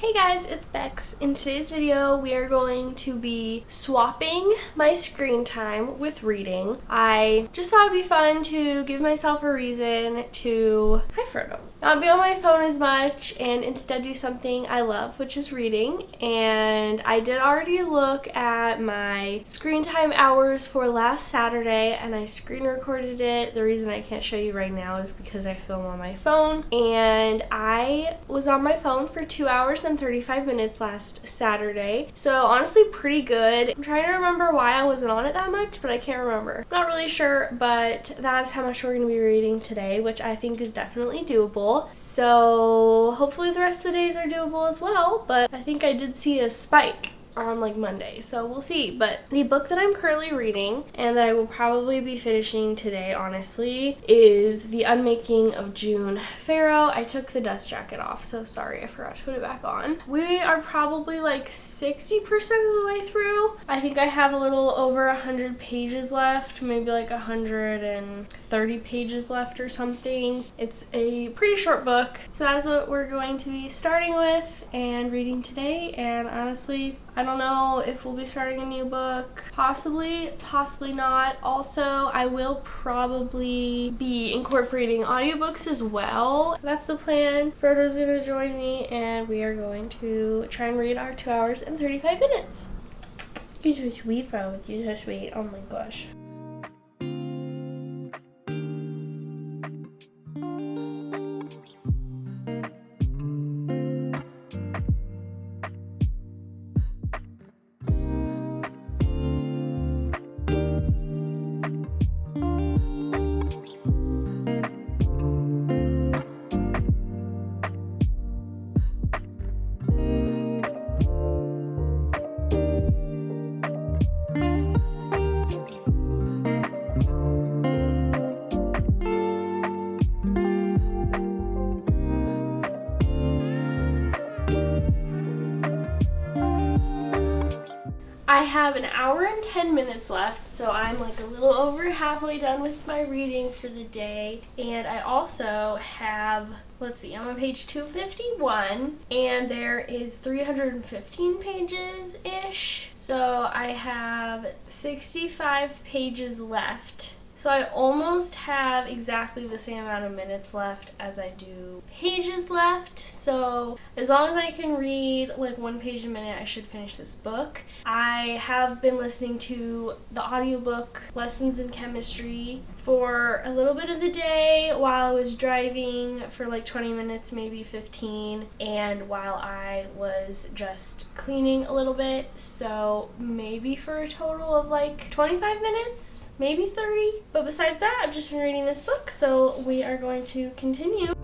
Hey guys, it's Bex. In today's video, we are going to be swapping my screen time with reading. I just thought it'd be fun to give myself a reason to, hi Frodo, not be on my phone as much and instead do something I love, which is reading. And I did already look at my screen time hours for last Saturday and I screen recorded it. The reason I can't show you right now is because I film on my phone, and I was on my phone for 2 hours and 35 minutes last Saturday. So honestly pretty good. I'm trying to remember why I wasn't on it that much, but I can't remember. Not really sure, but that's how much we're going to be reading today, which I think is definitely doable. So hopefully the rest of the days are doable as well, but I think I did see a spike on like Monday, so we'll see. But the book that I'm currently reading and that I will probably be finishing today, honestly, is The Unmaking of June Farrow. I took the dust jacket off, so sorry, I forgot to put it back on. We are probably like 60% of the way through. I think I have a little over 100 pages left, maybe like 130 pages left or something. It's a pretty short book, so that's what we're going to be starting with and reading today. And honestly, I don't know if we'll be starting a new book. Possibly, possibly not. Also, I will probably be incorporating audiobooks as well. That's the plan. Frodo's gonna join me and we are going to try and read our 2 hours and 35 minutes. You're so sweet, Frodo. You're so sweet. Oh my gosh. I have an hour and 10 minutes left, so I'm like a little over halfway done with my reading for the day. And I also have, let's see, I'm on page 251 and there is 315 pages-ish. So I have 65 pages left. So I almost have exactly the same amount of minutes left as I do pages left. So as long as I can read like 1 page a minute, I should finish this book. I have been listening to the audiobook Lessons in Chemistry for a little bit of the day while I was driving for like 20 minutes, maybe 15, and while I was just cleaning a little bit. So maybe for a total of like 25 minutes, maybe 30. But besides that, I've just been reading this book, so we are going to continue.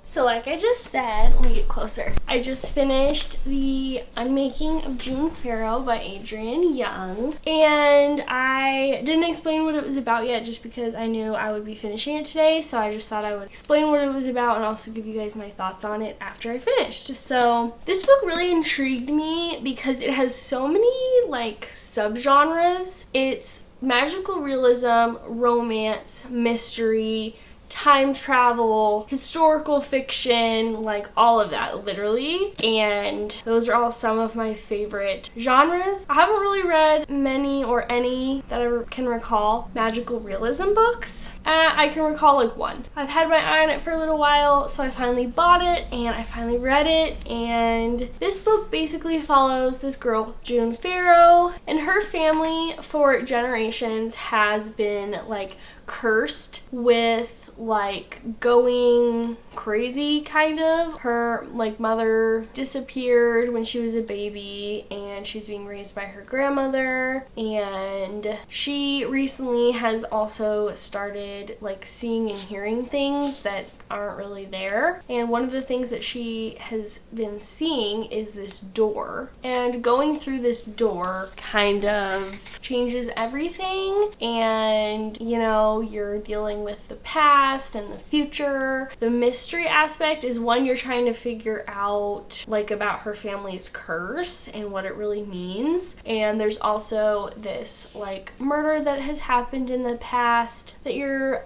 So like I just said, let me get closer. I just finished The Unmaking of June Farrow by Adrienne Young. And I didn't explain what it was about yet just because I knew I would be finishing it today. So I just thought I would explain what it was about and also give you guys my thoughts on it after I finished. So this book really intrigued me because it has so many like subgenres. It's magical realism, romance, mystery, time travel, historical fiction, like all of that literally, and those are all some of my favorite genres. I haven't really read many or any that I can recall magical realism books. I can recall like one. I've had my eye on it for a little while, so I finally bought it and I finally read it. And this book basically follows this girl, June Farrow, and her family for generations has been like cursed with like going crazy, kind of. Her like mother disappeared when she was a baby and she's being raised by her grandmother, and she recently has also started like seeing and hearing things that aren't really there. And one of the things that she has been seeing is this door, and going through this door kind of changes everything. And you know, you're dealing with the past and the future. The mystery aspect is one, you're trying to figure out like about her family's curse and what it really means, and there's also this like murder that has happened in the past that you're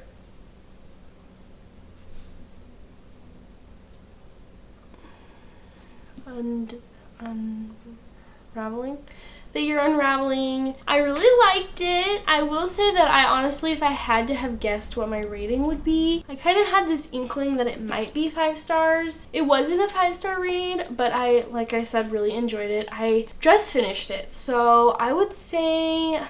unraveling. I really liked it. I will say that I honestly, if I had to have guessed what my rating would be, I kind of had this inkling that it might be 5 stars. It wasn't a 5-star read, but I, like I said, really enjoyed it. I just finished it, so I would say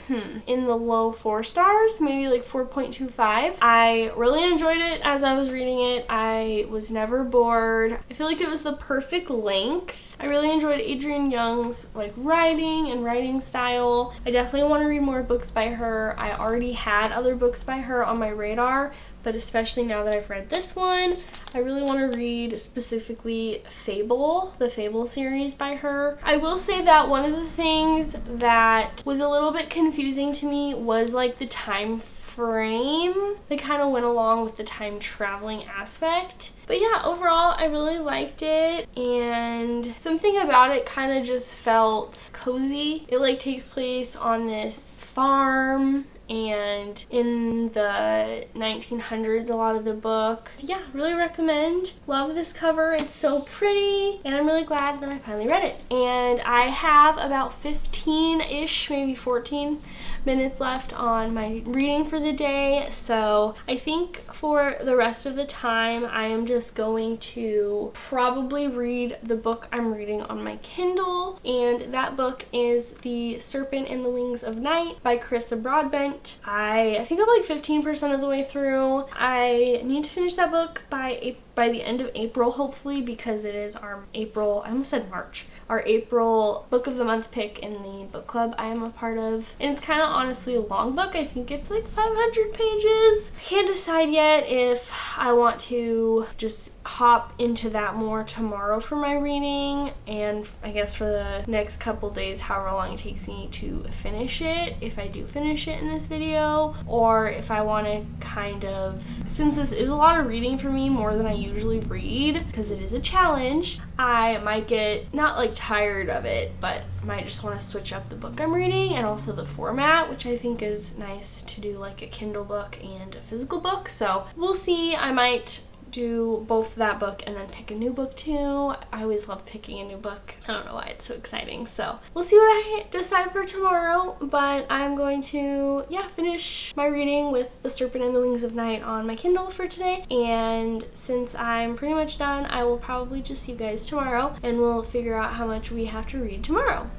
in the low 4 stars, maybe like 4.25. I really enjoyed it as I was reading it. I was never bored. I feel like it was the perfect length. I really enjoyed Adrienne Young's like writing and writing style. I definitely want to read more books by her. I already had other books by her on my radar, but especially now that I've read this one, I really want to read specifically Fable, the Fable series by her. I will say that one of the things that was a little bit confusing to me was like the time frame that kind of went along with the time traveling aspect. But yeah, overall, I really liked it, and something about it kind of just felt cozy. It like takes place on this farm and in the 1900s, a lot of the book. Yeah, really recommend. Love this cover. It's so pretty, and I'm really glad that I finally read it. And I have about 15-ish, maybe 14 minutes left on my reading for the day, so I think for the rest of the time I am just going to probably read the book I'm reading on my Kindle, and that book is The Serpent and the Wings of Night by Carissa Broadbent. I think I'm like 15% of the way through. I need to finish that book by the end of April, hopefully, because it is our April, I almost said March, our April book of the month pick in the book club I am a part of. And it's kind of honestly a long book. I think it's like 500 pages. I can't decide yet if I want to just hop into that more tomorrow for my reading, and I guess for the next couple days, however long it takes me to finish it, if I do finish it in this video, or if I want to kind of, since this is a lot of reading for me, more than I usually read, because it is a challenge, I might get not like tired of it, but might just want to switch up the book I'm reading and also the format, which I think is nice to do like a Kindle book and a physical book. So we'll see. I might do both that book and then pick a new book too. I always love picking a new book. I don't know why, it's so exciting. So we'll see what I decide for tomorrow, but I'm going to finish my reading with The Serpent and the Wings of Night on my Kindle for today. And since I'm pretty much done, I will probably just see you guys tomorrow and we'll figure out how much we have to read tomorrow.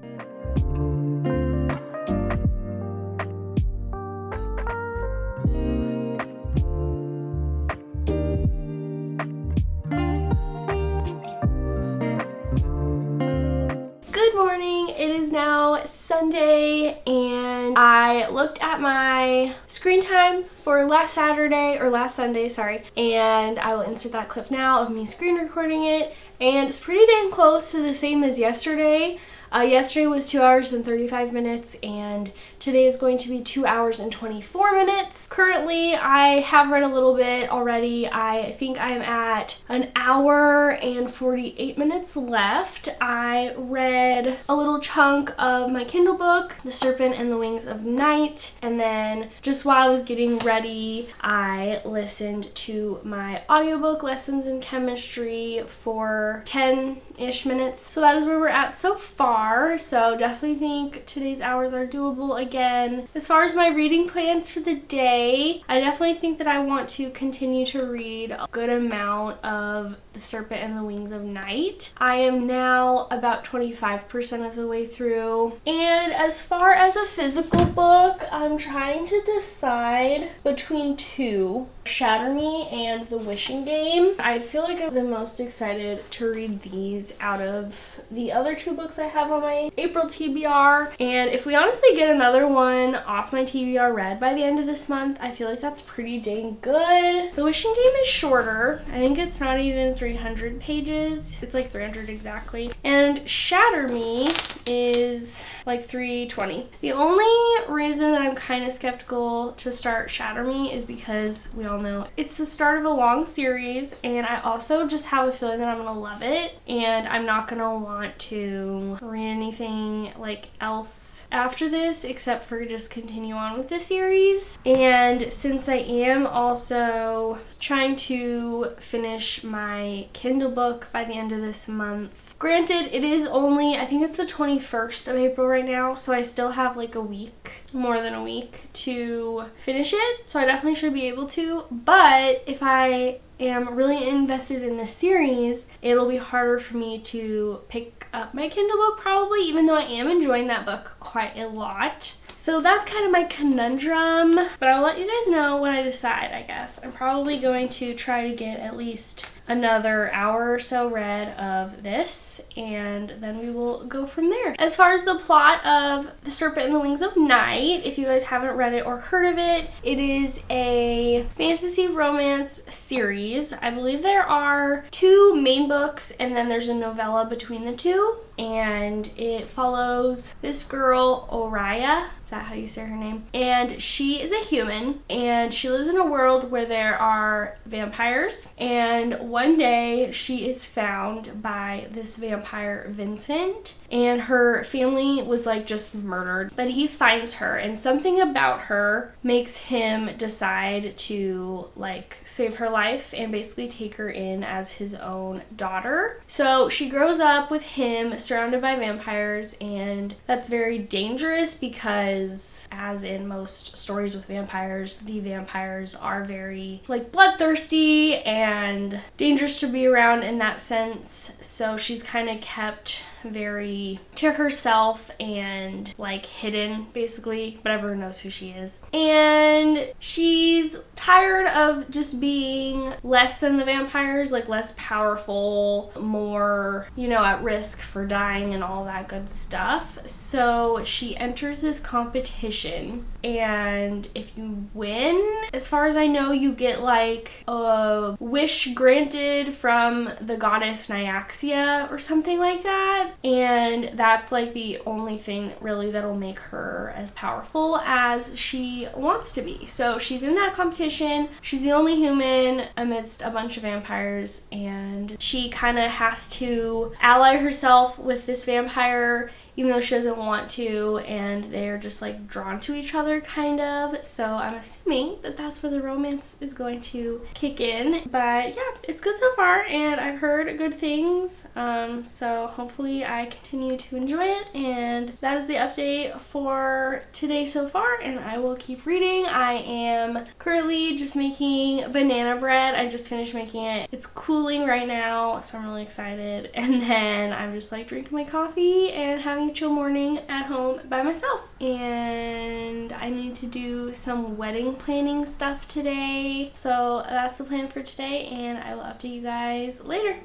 It is now Sunday, and I looked at my screen time for last Sunday, sorry, and I will insert that clip now of me screen recording it, and it's pretty dang close to the same as yesterday. Yesterday was 2 hours and 35 minutes, and today is going to be 2 hours and 24 minutes. Currently, I have read a little bit already. I think I am at an hour and 48 minutes left. I read a little chunk of my Kindle book, The Serpent and the Wings of Night, and then just while I was getting ready, I listened to my audiobook, Lessons in Chemistry, for 10-ish minutes. So that is where we're at so far. So definitely think today's hours are doable again. As far as my reading plans for the day, I definitely think that I want to continue to read a good amount of The Serpent and the Wings of Night. I am now about 25% of the way through. And as far as a physical book, I'm trying to decide between two. Shatter Me and The Wishing Game. I feel like I'm the most excited to read these out of the other 2 books I have on my April TBR. And if we honestly get another one off my TBR read by the end of this month, I feel like that's pretty dang good. The Wishing Game is shorter. I think it's not even 300 pages. It's like 300 exactly. And Shatter Me is like 320. The only reason that I'm kind of skeptical to start Shatter Me is because we all know it's the start of a long series, and I also just have a feeling that I'm gonna love it, and I'm not gonna want to read anything like else after this except for just continue on with the series. And since I am also trying to finish my Kindle book by the end of this month, granted, it is only, I think it's the 21st of April right now, so I still have like a week, more than a week, to finish it, so I definitely should be able to. But if I am really invested in this series, it'll be harder for me to pick up my Kindle book probably, even though I am enjoying that book quite a lot. So that's kind of my conundrum, but I'll let you guys know when I decide, I guess. I'm probably going to try to get at least another hour or so read of this, and then we will go from there. As far as the plot of The Serpent and the Wings of Night, if you guys haven't read it or heard of it, it is a fantasy romance series. I believe there are 2 main books, and then there's a novella between the 2, and it follows this girl, Oriya. Is that how you say her name? And she is a human, and she lives in a world where there are vampires, and one day she is found by this vampire, Vincent, and her family was like just murdered, but he finds her, and something about her makes him decide to like save her life and basically take her in as his own daughter. So she grows up with him surrounded by vampires, and that's very dangerous because, as in most stories with vampires, the vampires are very like bloodthirsty and dangerous to be around in that sense. So she's kind of kept very to herself and like hidden basically, but everyone knows who she is. And she's tired of just being less than the vampires, like less powerful, more, you know, at risk for dying and all that good stuff. So she enters this competition, and if you win, as far as I know, you get like a wish granted from the goddess Nyaxia or something like that. And that's like the only thing really that'll make her as powerful as she wants to be. So she's in that competition. She's the only human amidst a bunch of vampires, and she kind of has to ally herself with this vampire even though she doesn't want to, and they're just like drawn to each other kind of. So I'm assuming that that's where the romance is going to kick in. But yeah, it's good so far, and I've heard good things. So hopefully I continue to enjoy it, and that is the update for today so far, and I will keep reading. I am currently just making banana bread. I just finished making it. It's cooling right now, so I'm really excited. And then I'm just like drinking my coffee and having a chill morning at home by myself. And I need to do some wedding planning stuff today. So that's the plan for today, and I will update you guys later.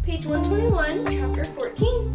Page 121, chapter 14.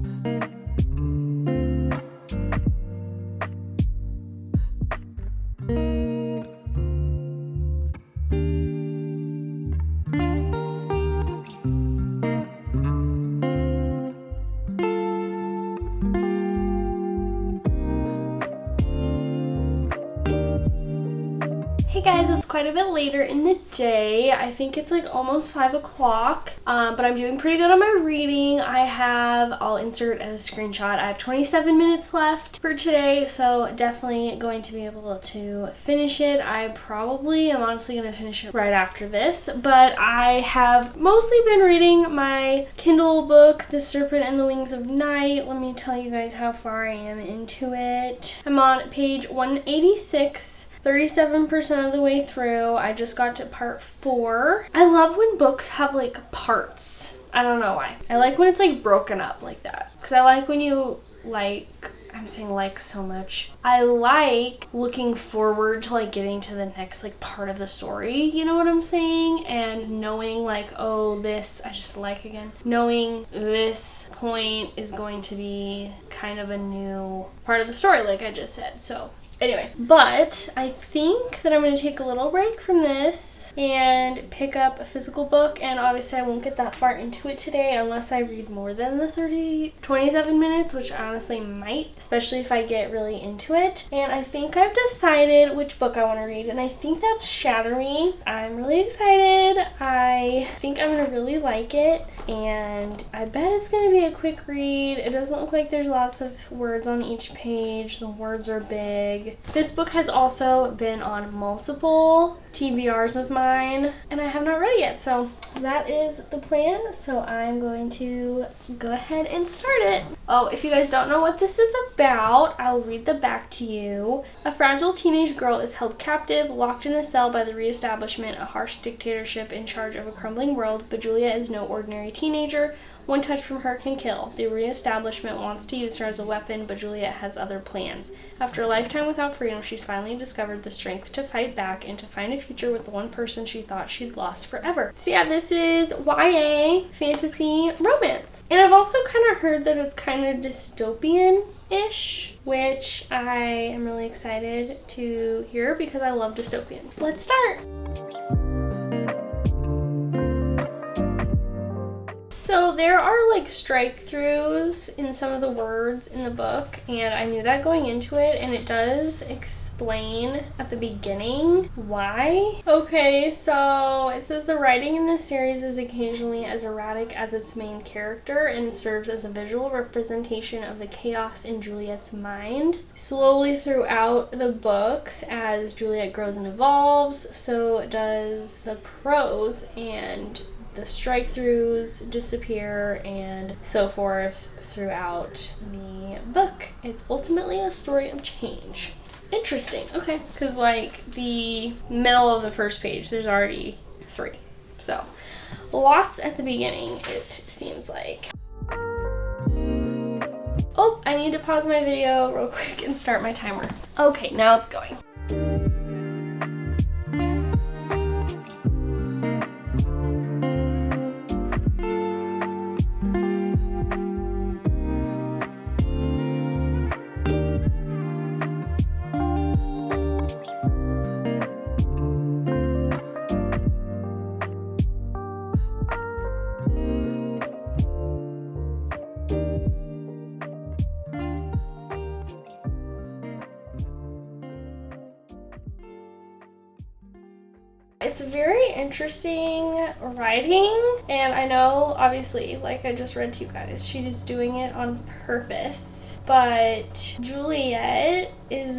Hey guys, it's quite a bit later in the day. I think it's like almost 5 o'clock, but I'm doing pretty good on my reading. I'll insert a screenshot. I have 27 minutes left for today, so definitely going to be able to finish it. I probably am honestly going to finish it right after this, but I have mostly been reading my Kindle book, The Serpent and the Wings of Night. Let me tell you guys how far I am into it. I'm on page 186. 37% of the way through. I just got to part 4. I love when books have like parts. I don't know why. I like when it's like broken up like that, because I like when you like I'm saying like so much. I like looking forward to like getting to the next like part of the story, you know what I'm saying? And knowing like, oh, this, I just like again, knowing this point is going to be kind of a new part of the story, like I just said. So anyway, but I think that I'm going to take a little break from this and pick up a physical book, and obviously I won't get that far into it today unless I read more than the 27 minutes, which I honestly might, especially if I get really into it. And I think I've decided which book I want to read, and I think that's Shatter Me. I'm really excited. I think I'm going to really like it, and I bet it's going to be a quick read. It doesn't look like there's lots of words on each page. The words are big. This book has also been on multiple TBRs of mine, and I have not read it yet, so that is the plan. So I'm going to go ahead and start it. Oh, if you guys don't know what this is about, I'll read the back to you. A fragile teenage girl is held captive, locked in a cell by the reestablishment, a harsh dictatorship in charge of a crumbling world, but Julia is no ordinary teenager. One touch from her can kill. The reestablishment wants to use her as a weapon, but Juliet has other plans. After a lifetime without freedom, she's finally discovered the strength to fight back and to find a future with the one person she thought she'd lost forever. So yeah, this is YA fantasy romance. And I've also kind of heard that it's kind of dystopian-ish, which I am really excited to hear because I love dystopians. Let's start! So there are like strike-throughs in some of the words in the book, and I knew that going into it, and it does explain at the beginning why. Okay, so it says the writing in this series is occasionally as erratic as its main character and serves as a visual representation of the chaos in Juliet's mind. Slowly throughout the books, as Juliet grows and evolves, so does the prose, and the strike-throughs disappear and so forth throughout the book. It's ultimately a story of change. Interesting. Okay. Because like the middle of the first page, there's already 3. So lots at the beginning, it seems like. Oh, I need to pause my video real quick and start my timer. Okay, now it's going. It's very interesting writing, and I know, obviously, like I just read to you guys, she's doing it on purpose, but Juliet is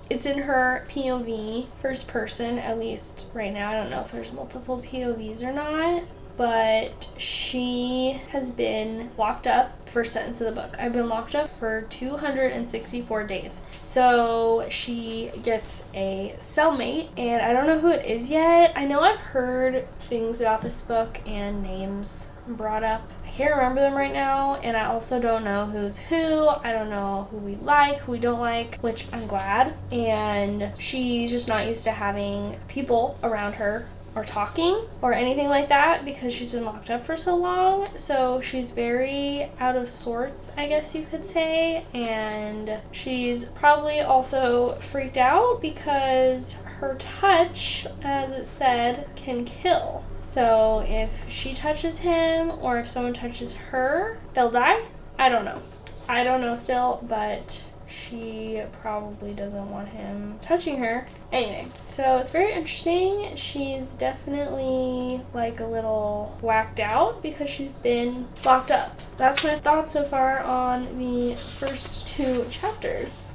it's in her POV, first person, at least right now. I don't know if there's multiple POVs or not, but she has been locked up, first sentence of the book. I've been locked up for 264 days. So she gets a cellmate, and I don't know who it is yet. I know I've heard things about this book and names brought up. I can't remember them right now, and I also don't know who's who. I don't know who we like, who we don't like, which I'm glad. And she's just not used to having people around her or talking or anything like that because she's been locked up for so long. So she's very out of sorts, I guess you could say, and she's probably also freaked out because her touch, as it said, can kill. So if she touches him or if someone touches her, they'll die? I don't know still, but she probably doesn't want him touching her. Anyway, so it's very interesting. She's definitely like a little whacked out because she's been locked up. That's my thoughts so far on the first 2 chapters.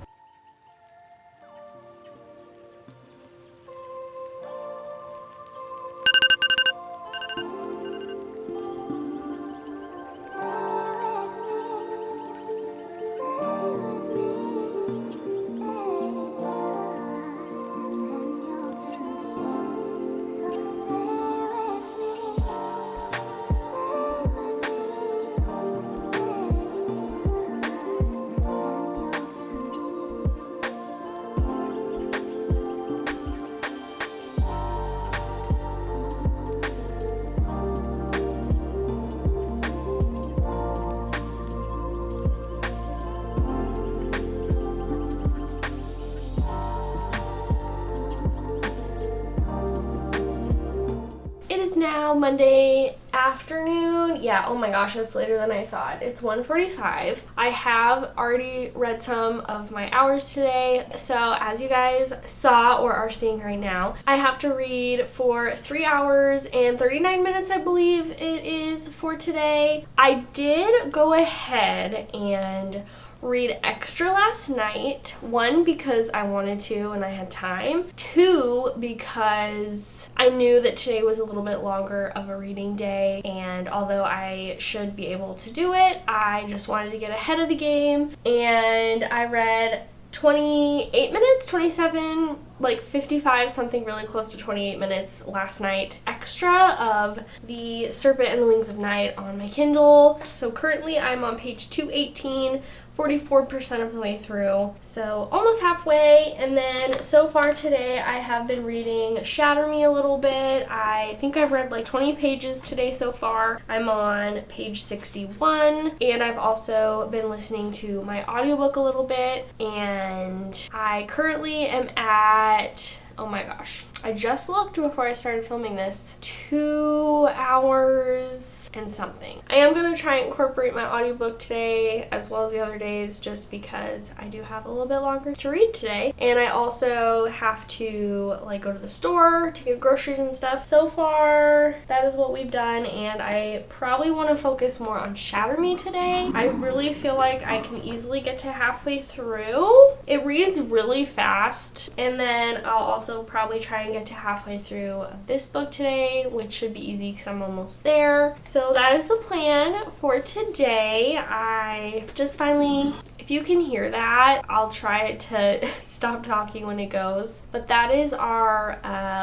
now Monday afternoon. Yeah, oh my gosh, it's later than I thought. It's 1:45. I have already read some of my hours today. So as you guys saw or are seeing right now, I have to read for 3 hours and 39 minutes, I believe it is, for today. I did go ahead and read extra last night. 1, because I wanted to and I had time. 2, because I knew that today was a little bit longer of a reading day, and although I should be able to do it, I just wanted to get ahead of the game, and I read 28 minutes, 27, like 55, something really close to 28 minutes last night extra of The Serpent and the Wings of Night on my Kindle. So currently I'm on page 218, 44% of the way through, so almost halfway. And then so far today I have been reading Shatter Me a little bit. I think I've read like 20 pages today so far. I'm on page 61, and I've also been listening to my audiobook a little bit, and I currently am at, oh my gosh, I just looked before I started filming this, 2 hours and something. I am going to try and incorporate my audiobook today as well as the other days, just because I do have a little bit longer to read today, and I also have to like go to the store to get groceries and stuff. So far that is what we've done, and I probably want to focus more on Shatter Me today. I really feel like I can easily get to halfway through. It reads really fast, and then I'll also probably try and get to halfway through this book today, which should be easy because I'm almost there. So that is the plan for today. I just finally, if you can hear that, I'll try to stop talking when it goes. But that is our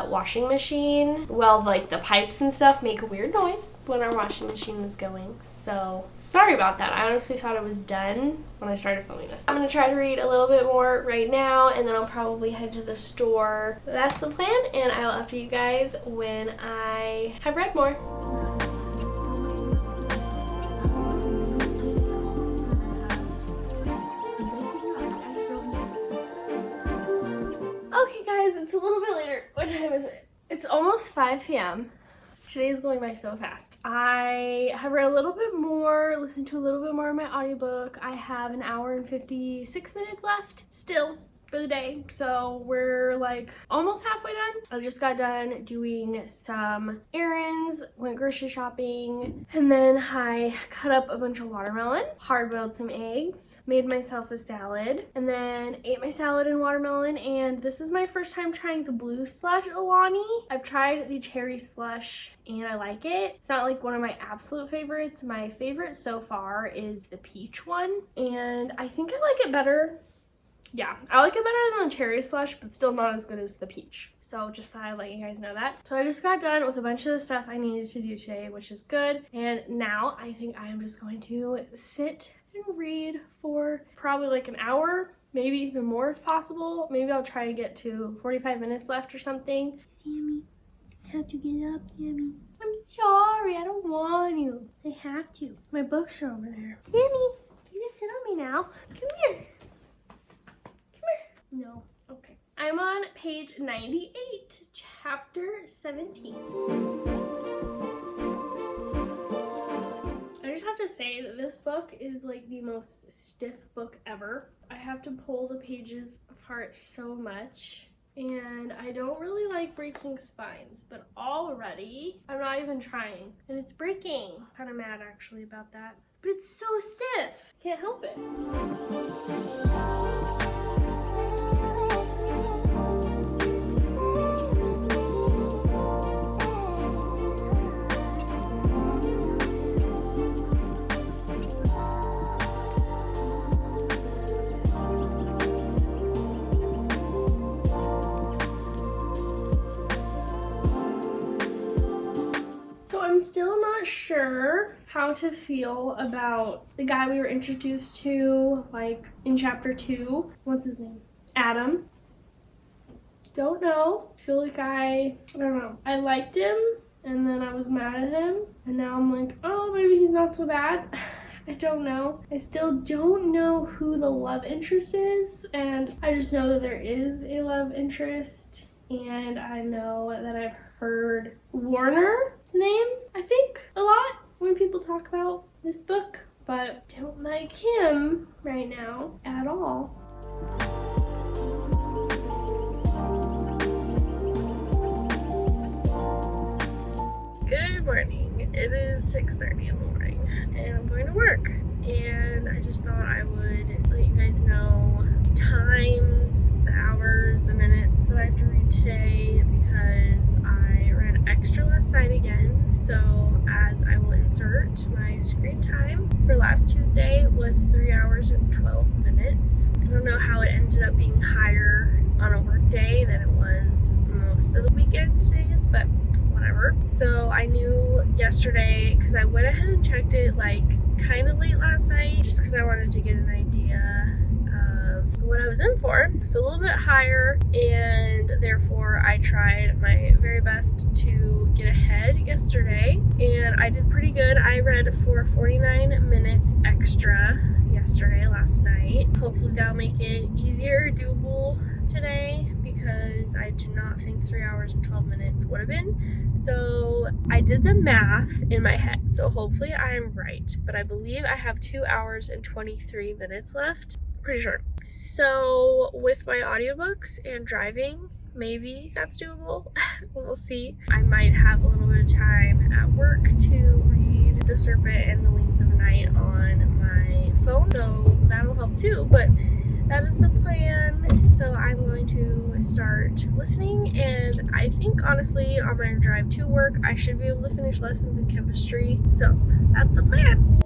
washing machine. Well, like the pipes and stuff make a weird noise when our washing machine is going. So sorry about that. I honestly thought it was done when I started filming this. I'm going to try to read a little bit more right now, and then I'll probably head to the store. That's the plan, and I will update you guys when I have read more. Okay guys, it's a little bit later. What time is it? It's almost 5 p.m. Today is going by so fast. I have read a little bit more, listened to a little bit more of my audiobook. I have an hour and 56 minutes left still for the day, so we're like almost halfway done. I just got done doing some errands, went grocery shopping, and then I cut up a bunch of watermelon, hard boiled some eggs, made myself a salad, and then ate my salad and watermelon. And this is my first time trying the blue slush Alani. I've tried the cherry slush and I like it. It's not like one of my absolute favorites. My favorite so far is the peach one, and I think I like it better. Yeah, I like it better than the cherry slush, but still not as good as the peach. So just thought I'd let you guys know that. So I just got done with a bunch of the stuff I needed to do today, which is good. And now I think I am just going to sit and read for probably like an hour, maybe even more if possible. Maybe I'll try to get to 45 minutes left or something. Sammy, I have to get up, Sammy. I'm sorry, I don't want to. I have to. My books are over there. Sammy, you can sit on me now. Come here. No. Okay. I'm on page 98, chapter 17. I just have to say that this book is like the most stiff book ever. I have to pull the pages apart so much, and I don't really like breaking spines, but already I'm not even trying, and it's breaking. I'm kind of mad actually about that, but it's so stiff. Can't help it. I'm still not sure how to feel about the guy we were introduced to, like, in chapter 2. What's his name? Adam. Don't know. I feel like I don't know. I liked him, and then I was mad at him, and now I'm like, oh, maybe he's not so bad. I don't know. I still don't know who the love interest is, and I just know that there is a love interest, and I know that I've heard Warner's name, I think, a lot when people talk about this book, but don't like him right now at all. Good morning. It is 6:30 in the morning and I'm going to work. And I just thought I would let you guys know times, the hours, the minutes that I have to read today because I read extra last night again. So as I will insert, my screen time for last Tuesday was 3 hours and 12 minutes. I don't know how it ended up being higher on a work day than it was most of the weekend days, but whatever. So I knew yesterday because I went ahead and checked it like kind of late last night just because I wanted to get an idea of what I was in for. So a little bit higher, and therefore I tried my very best to get ahead yesterday, and I did pretty good. I read for 49 minutes extra last night. Hopefully that'll make it easier, doable today, because I do not think 3 hours and 12 minutes would have been. So I did the math in my head, so hopefully I'm right, but I believe I have 2 hours and 23 minutes left. Pretty sure. So with my audiobooks and driving, maybe that's doable. We'll see. I might have a little bit of time at work to read The Serpent and the Wings of Night on my phone, so that'll help too, but that is the plan. So I'm going to start listening, and I think honestly on my drive to work I should be able to finish lessons in chemistry, so that's the plan.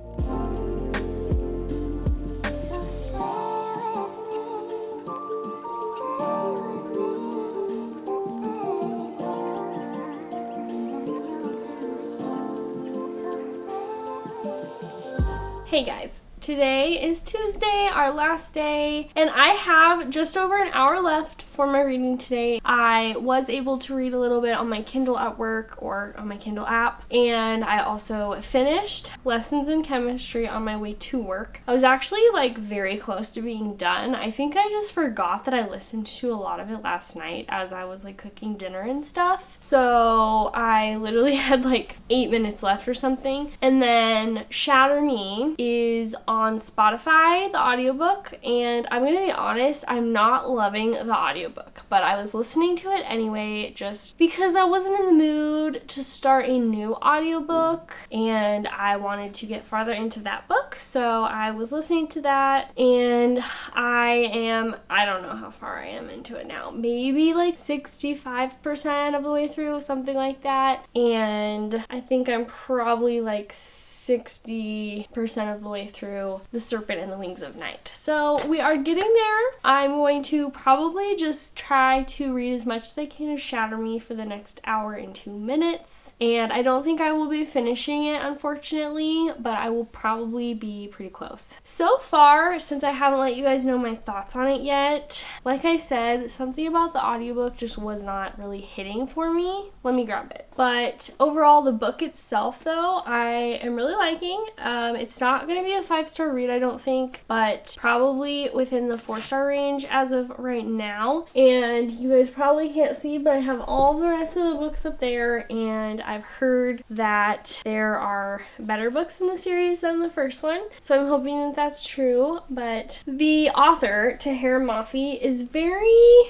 Hey guys, today is Tuesday, our last day, and I have just over an hour left for my reading today. I was able to read a little bit on my Kindle at work or on my Kindle app, and I also finished lessons in chemistry on my way to work. I was actually like very close to being done. I think I just forgot that I listened to a lot of it last night as I was like cooking dinner and stuff. So I literally had like 8 minutes left or something. And then Shatter Me is on Spotify, the audiobook, and I'm gonna be honest, I'm not loving the audiobook, but I was listening to it anyway just because I wasn't in the mood to start a new audiobook and I wanted to get farther into that book, so I was listening to that, and I don't know how far I am into it now, maybe like 65% of the way through, something like that, and I think I'm probably like 60% of the way through The Serpent and the Wings of Night. So we are getting there. I'm going to probably just try to read as much as I can of Shatter Me for the next hour and 2 minutes. And I don't think I will be finishing it, unfortunately, but I will probably be pretty close. So far, since I haven't let you guys know my thoughts on it yet, like I said, something about the audiobook just was not really hitting for me. Let me grab it. But overall, the book itself, though, I am really liking. It's not going to be a 5-star read, I don't think, but probably within the 4-star range as of right now. And you guys probably can't see, but I have all the rest of the books up there, and I've heard that there are better books in the series than the first one, so I'm hoping that that's true. But the author, Tahereh Mafi, is very,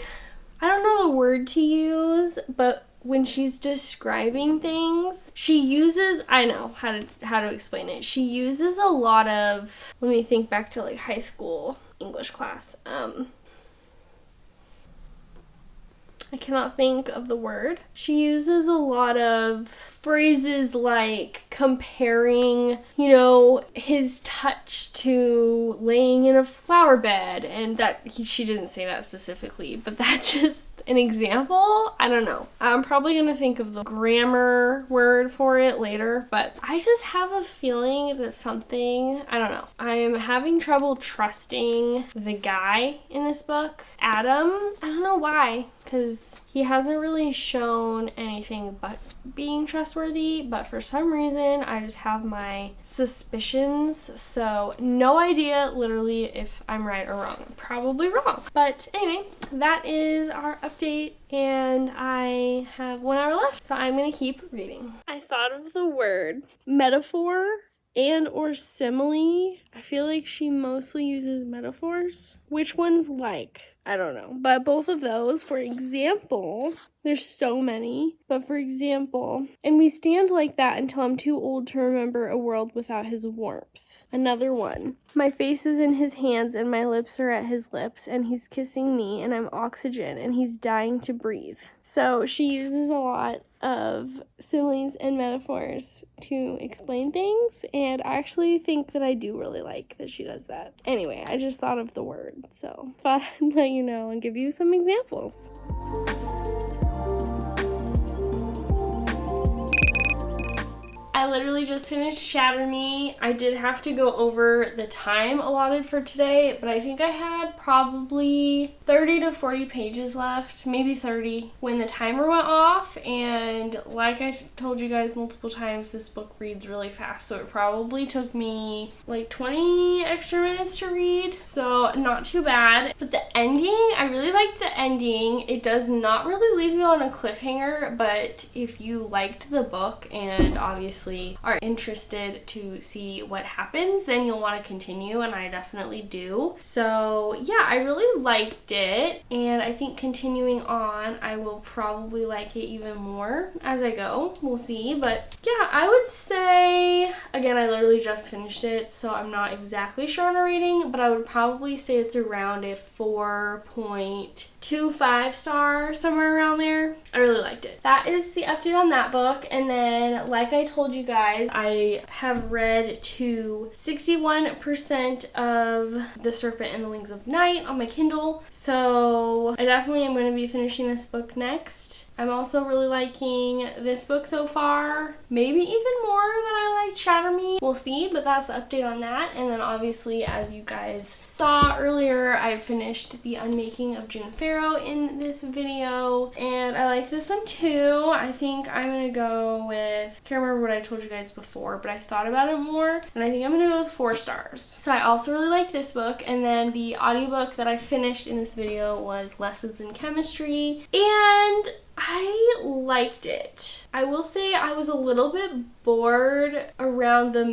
I don't know the word to use, but when she's describing things, she uses, I know how to explain it. She uses a lot of, let me think back to like high school English class. I cannot think of the word. She uses a lot of phrases like comparing, you know, his touch to laying in a flower bed, and she didn't say that specifically, but that's just an example. I don't know. I'm probably gonna think of the grammar word for it later, but I just have a feeling that something, I don't know. I'm having trouble trusting the guy in this book, Adam. I don't know why, because he hasn't really shown anything but being trustworthy trustworthy, but for some reason I just have my suspicions. So no idea literally if I'm right or wrong. I'm probably wrong. But anyway, that is our update, and I have 1 hour left, so I'm gonna keep reading. I thought of the word metaphor and or simile. I feel like she mostly uses metaphors. Which one's like? I don't know. But both of those, for example, there's so many. But for example, and we stand like that until I'm too old to remember a world without his warmth. Another one. My face is in his hands and my lips are at his lips, and he's kissing me and I'm oxygen and he's dying to breathe. So she uses a lot of similes and metaphors to explain things, and I actually think that I do really like that she does that. Anyway, I just thought of the word, so thought I'd let you know and give you some examples. I literally just finished Shatter Me. I did have to go over the time allotted for today, but I think I had probably 30 to 40 pages left, maybe 30, when the timer went off. And like I told you guys multiple times, this book reads really fast, so it probably took me like 20 extra minutes to read, so not too bad. But the ending, I really liked the ending. It does not really leave you on a cliffhanger, but if you liked the book and obviously are interested to see what happens, then you'll want to continue, and I definitely do. So yeah, I really liked it, and I think continuing on I will probably like it even more as I go. We'll see. But yeah, I would say, again, I literally just finished it, so I'm not exactly sure on a rating, but I would probably say it's around a 4.25 star, somewhere around there. I really liked it. That is the update on that book. And then, like I told you guys, I have read to 61% of The Serpent and the Wings of Night on my Kindle, so I definitely am going to be finishing this book next. I'm also really liking this book so far, maybe even more than I liked Shatter Me. We'll see, but that's the update on that. And then obviously, as you guys saw earlier, I finished The Unmaking of June Farrow in this video, and I like this one too. I think I'm gonna go with, can't remember what I told you guys before, but I thought about it more, and I think I'm gonna go with 4 stars. So I also really like this book. And then the audiobook that I finished in this video was Lessons in Chemistry, and I liked it. I will say I was a little bit bored around the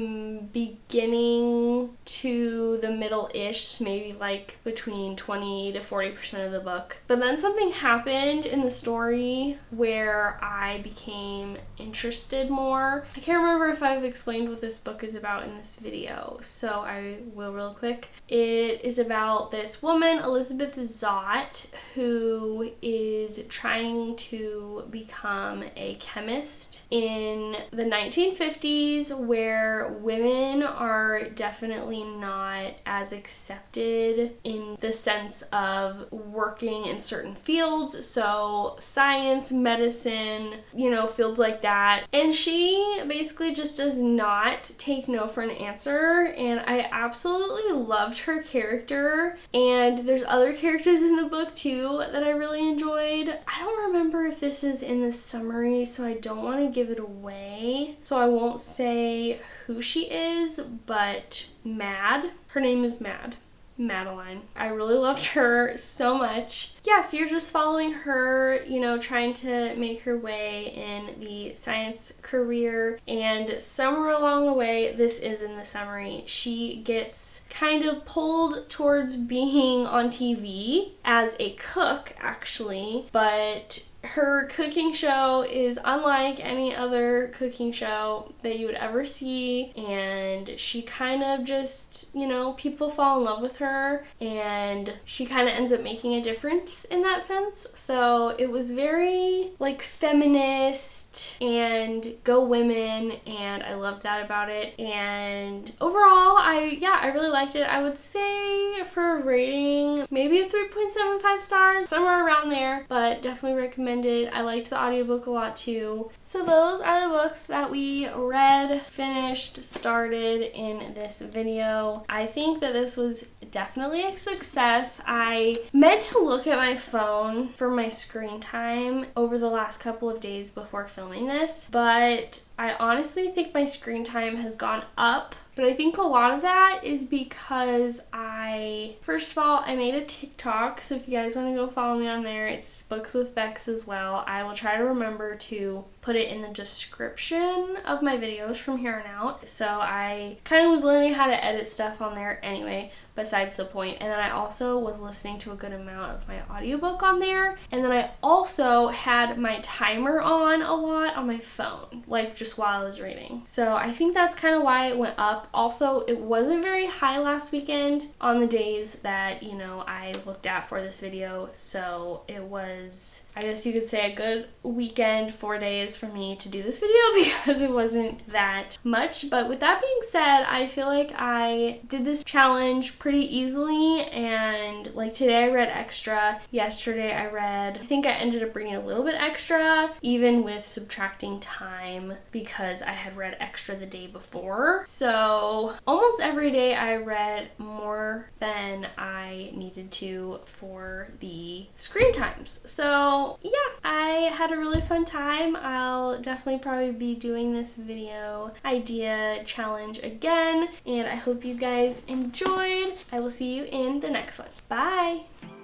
beginning to the middle-ish, maybe like between 20 to 40% of the book. But then something happened in the story where I became interested more. I can't remember if I've explained what this book is about in this video, so I will real quick. It is about this woman, Elizabeth Zott, who is trying to become a chemist in the 1950s, where women are definitely not as accepted in the sense of working in certain fields, so science, medicine, you know, fields like that. And she basically just does not take no for an answer, and I absolutely loved her character. And there's other characters in the book too that I really enjoyed. I don't remember if this is in the summary, so I don't want to give it away, so I won't say who she is, but Mad. Her name is Madeline. I really loved her so much. Yeah, so you're just following her, you know, trying to make her way in the science career, and somewhere along the way, this is in the summary, she gets kind of pulled towards being on TV as a cook, actually, but her cooking show is unlike any other cooking show that you would ever see, and she kind of just, you know, people fall in love with her, and she kind of ends up making a difference in that sense. So it was very like feminist and go women, and I loved that about it. And overall, I really liked it. I would say for a rating, maybe a 3.75 stars, somewhere around there, but definitely recommended. I liked the audiobook a lot too. So those are the books that we read, finished, started in this video. I think that this was definitely a success. I meant to look at my phone for my screen time over the last couple of days before filming this, but I honestly think my screen time has gone up. But I think a lot of that is because first of all, I made a TikTok, so if you guys want to go follow me on there, it's Books with Bex as well. I will try to remember to put it in the description of my videos from here on out. So I kind of was learning how to edit stuff on there anyway, besides the point. And then I also was listening to a good amount of my audiobook on there. And then I also had my timer on a lot on my phone, like just while I was reading. So I think that's kind of why it went up. Also, it wasn't very high last weekend on the days that, you know, I looked at for this video. So it was, I guess you could say, a good weekend, 4 days for me to do this video because it wasn't that much. But with that being said, I feel like I did this challenge pretty easily, and like today I read extra. Yesterday I think I ended up bringing a little bit extra, even with subtracting time because I had read extra the day before. So almost every day I read more than I needed to for the screen times. So yeah, I had a really fun time. I'll definitely probably be doing this video idea challenge again, and I hope you guys enjoyed. I will see you in the next one. Bye!